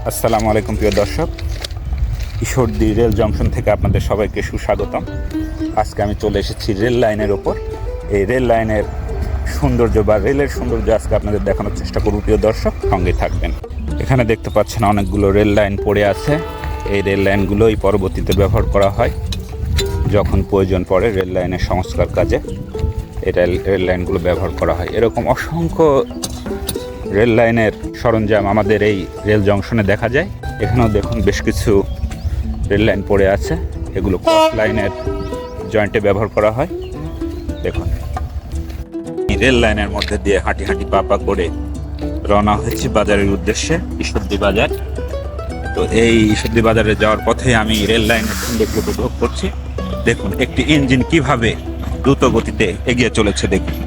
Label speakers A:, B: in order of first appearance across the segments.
A: আসসালামু আলাইকুম প্রিয় দর্শক, ঈশ্বরদী রেল জংশন থেকে আপনাদের সবাইকে সুস্বাগতম। আজকে আমি চলে এসেছি রেল লাইনের ওপর। এই রেল লাইনের সৌন্দর্য বা রেলের সৌন্দর্য আজকে আপনাদের দেখানোর চেষ্টা করব। প্রিয় দর্শক, সঙ্গে থাকবেন। এখানে দেখতে পাচ্ছেন অনেকগুলো রেল লাইন পড়ে আছে। এই রেল লাইনগুলোই পরবর্তীতে ব্যবহার করা হয় যখন প্রয়োজন পড়ে রেল লাইনের সংস্কার কাজে। এই রেল লাইনগুলো ব্যবহার করা হয়। এরকম অসংখ্য রেল লাইনের সরঞ্জাম আমাদের এই রেল জংশনে দেখা যায়। এখানেও দেখুন বেশ কিছু রেল লাইন পড়ে আছে। এগুলো ক্রস লাইনের জয়েন্টে ব্যবহার করা হয়। দেখুন, এই রেল লাইনের মধ্যে দিয়ে হাঁটি হাঁটি পা পা করে রওনা হয়েছি বাজারের উদ্দেশ্যে, ঈশ্বরদী বাজার। তো এই ঈশ্বরদী বাজারে যাওয়ার পথে আমি রেল লাইনের সৌন্দর্য উপভোগ করছি। দেখুন একটি ইঞ্জিন কিভাবে দ্রুত গতিতে এগিয়ে চলেছে। দেখুন,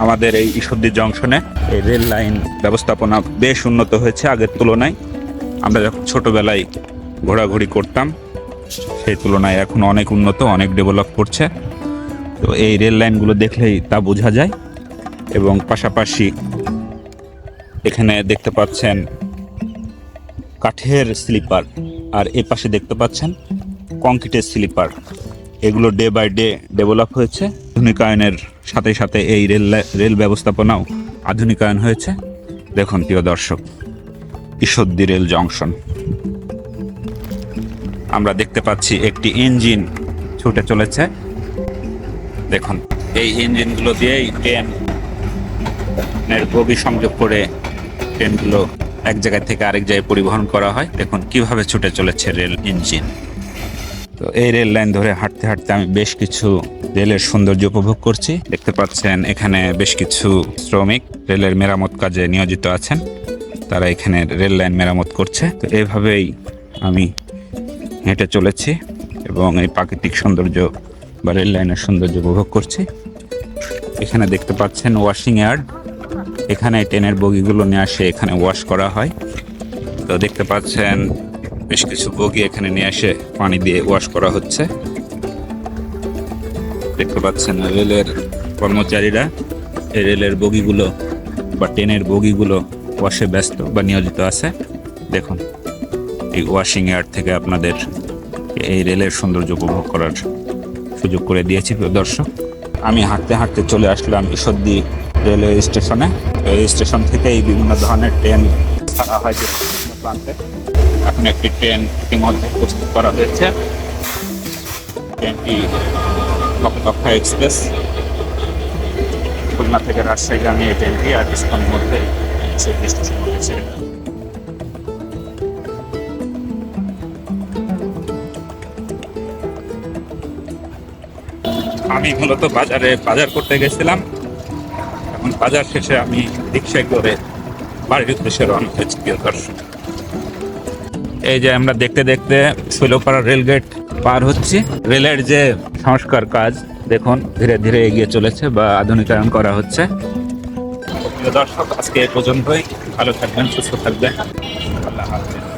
A: আমাদের এই ঈশ্বরদী জংশনে এই রেল লাইন ব্যবস্থাপনা বেশ উন্নত হয়েছে আগের তুলনায়। আমরা যখন ছোটবেলায় ঘোরাঘুরি করতাম সেই তুলনায় এখন অনেক উন্নত, অনেক ডেভেলপ করছে। তো এই রেল লাইনগুলো দেখলেই তা বোঝা যায়। এবং পাশাপাশি এখানে দেখতে পাচ্ছেন কাঠের স্লিপার, আর এ পাশে দেখতে পাচ্ছেন কংক্রিটের স্লিপার। এগুলো ডে বাই ডে ডেভেলপ হয়েছে। আধুনিকায়নের সাথে সাথে এই রেল ব্যবস্থাপনাও আধুনিকায়ন হয়েছে। দেখুন প্রিয় দর্শক, ঈশ্বরদী রেল জংশন। আমরা দেখতে পাচ্ছি একটি ইঞ্জিন ছুটে চলেছে। দেখুন, এই ইঞ্জিনগুলো দিয়েই ট্রেনের বগি সংযোগ করে ট্রেনগুলো এক জায়গা থেকে আরেক জায়গায় পরিবহন করা হয়। দেখুন কিভাবে ছুটে চলেছে রেল ইঞ্জিন। তো এই রেল লাইন ধরে হাঁটতে হাঁটতে আমি বেশ কিছু রেলের সৌন্দর্য উপভোগ করছি। দেখতে পাচ্ছেন এখানে বেশ কিছু শ্রমিক রেলের মেরামত কাজে নিয়োজিত আছেন। তারা এখানে রেল লাইন মেরামত করছে। তো এইভাবেই আমি হেঁটে চলেছি এবং এই প্রাকৃতিক সৌন্দর্য বা রেল লাইনের সৌন্দর্য উপভোগ করছি। এখানে দেখতে পাচ্ছেন ওয়াশিং ইয়ার্ড। এখানে ট্রেনের বগিগুলো নিয়ে আসে এখানে ওয়াশ করা হয়। তো দেখতে পাচ্ছেন বেশ কিছু বগি এখানে নিয়ে এসে পানি দিয়ে ওয়াশ করা হচ্ছে। দেখতে পাচ্ছেন রেলের কর্মচারীরা এই রেলের বগিগুলো বা ট্রেনের বগিগুলো ওয়াশে ব্যস্ত বা নিয়োজিত আছে। দেখুন, এই ওয়াশিং ইয়ার্ড থেকে আপনাদের এই রেলের সৌন্দর্য উপভোগ করার সুযোগ করে দিয়েছি। প্রিয় দর্শক, আমি হাঁটতে হাঁটতে চলে আসলাম ঈশ্বরদী রেলওয়ে স্টেশনে। এই স্টেশন থেকে এই বিভিন্ন ধরনের ট্রেন ছাড়া হয় বিভিন্ন প্রান্তে। এখন একটি ট্রেন ইতিমধ্যে প্রস্তুত করা হয়েছে। ট্রেনটি লক্ষা এক্সপ্রেস, খুলনা থেকে রাজশাহীগামী এই ট্রেনটি আর কিছুক্ষণের মধ্যে স্টেশন হয়েছে। আমি মূলত বাজার করতে গেছিলাম। এখন বাজার শেষে আমি রিক্সায় করে বাড়ির উদ্দেশ্যে রওনা হয়েছি। প্রিয় দর্শক, এই যে আমরা দেখতে দেখতে শৈলপাড়া রেলগেট পার হচ্ছি। রেলের যে সংস্কার কাজ দেখুন ধীরে ধীরে এগিয়ে চলেছে বা আধুনিকায়ন করা হচ্ছে। প্রিয় দর্শক, আজকে এ পর্যন্তই। ভালো থাকবেন, সুস্থ থাকবেন। আল্লাহ হাফেজ।